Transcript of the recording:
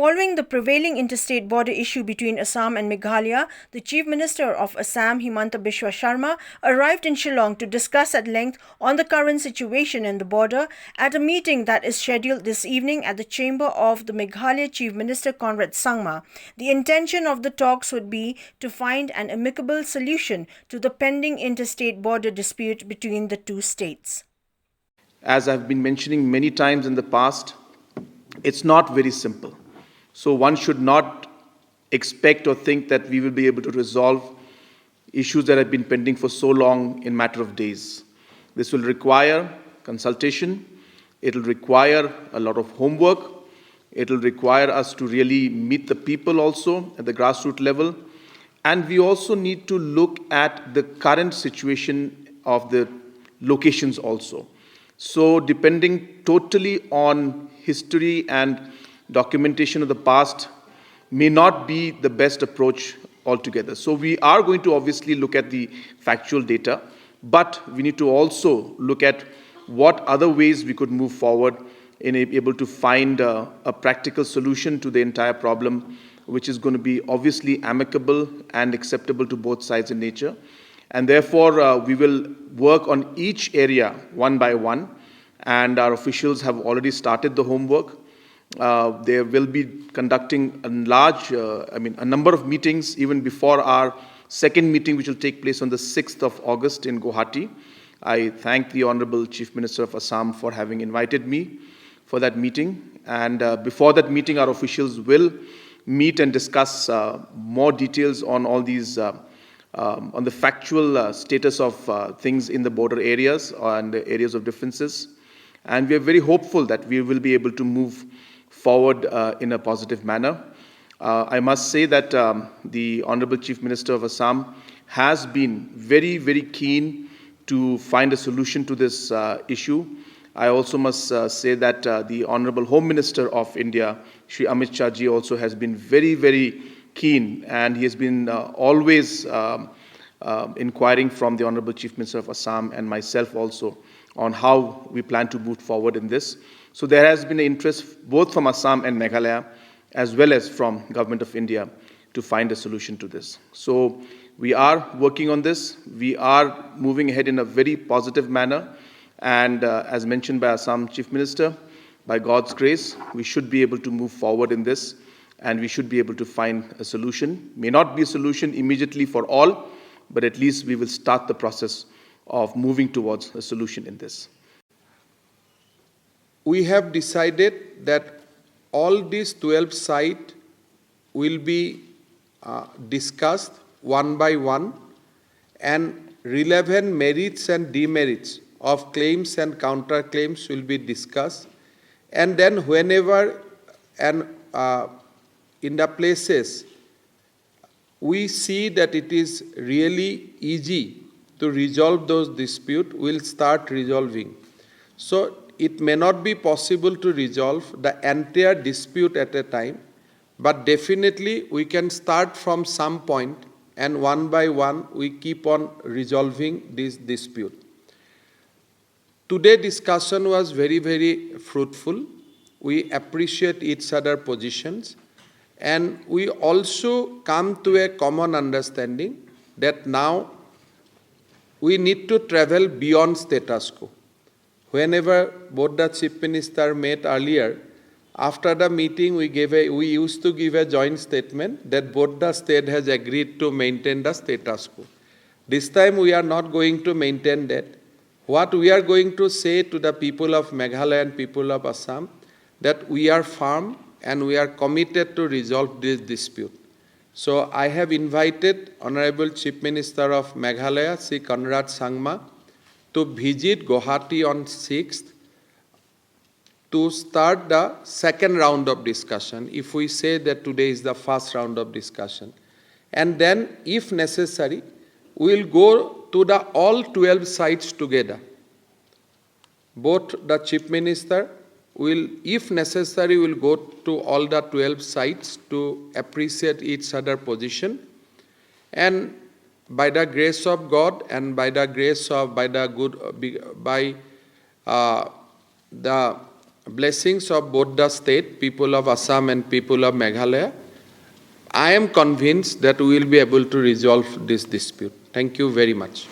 Following the prevailing interstate border issue between Assam and Meghalaya, the Chief Minister of Assam, HIMANTA SHARMA, arrived in Shillong to discuss at length on the current situation in the border at a meeting that is scheduled this evening at the chamber of the Meghalaya Chief Minister Conrad Sangma. The intention of the talks would be to find an amicable solution to the pending interstate border dispute between the two states. As I've been mentioning many times in the past, it's not very simple. So one should not expect or think that we will be able to resolve issues that have been pending for so long in a matter of days. This will require consultation, it will require a lot of homework, it will require us to really meet the people also at the grassroots level, and we also need to look at the current situation of the locations also. So depending totally on history and documentation of the past may not be the best approach altogether. So we are going to obviously look at the factual data, but we need to also look at what other ways we could move forward in able to find a practical solution to the entire problem, which is going to be obviously amicable and acceptable to both sides in nature. And therefore, we will work on each area one by one, and our officials have already started the homework. They will be conducting a number of meetings even before our second meeting, which will take place on the 6th of August in Guwahati. I thank the Honorable Chief Minister of Assam for having invited me for that meeting. And before that meeting, our officials will meet and discuss more details on all these, on the factual status of things in the border areas and the areas of differences. And we are very hopeful that we will be able to move forward in a positive manner. I must say that the Honorable Chief Minister of Assam has been very, very keen to find a solution to this issue. I also must say that the Honorable Home Minister of India, Shri Amit Shah ji, also has been very, very keen, and he has been always inquiring from the Honorable Chief Minister of Assam and myself also on how we plan to move forward in this. So there has been an interest both from Assam and Meghalaya as well as from Government of India to find a solution to this. So we are working on this. We are moving ahead in a very positive manner. And as mentioned by Assam Chief Minister, by God's grace, we should be able to move forward in this, and we should be able to find a solution. May not be a solution immediately for all, but at least we will start the process of moving towards a solution in this. We have decided that all these 12 sites will be discussed one by one, and relevant merits and demerits of claims and counterclaims will be discussed. And then whenever and in the places we see that it is really easy to resolve those disputes, we'll start resolving. So it may not be possible to resolve the entire dispute at a time, but definitely we can start from some point, and one by one we keep on resolving this dispute. Today's discussion was very, very fruitful. We appreciate each other's positions, and we also come to a common understanding that now we need to travel beyond status quo. Whenever both the Chief Minister met earlier, after the meeting we used to give a joint statement that both the state has agreed to maintain the status quo. This time we are not going to maintain that. What we are going to say to the people of Meghalaya and people of Assam, that we are firm and we are committed to resolve this dispute. So I have invited Honorable Chief Minister of Meghalaya, Sri Conrad Sangma, to visit Guwahati on 6th to start the second round of discussion, if we say that today is the first round of discussion. And then, if necessary, we will go to the all 12 sites together. Both the Chief Minister will, if necessary, will go to all the 12 sites to appreciate each other's position. And by the grace of God and by the blessings of both the state, people of Assam and people of Meghalaya, I am convinced that we will be able to resolve this dispute. Thank you very much.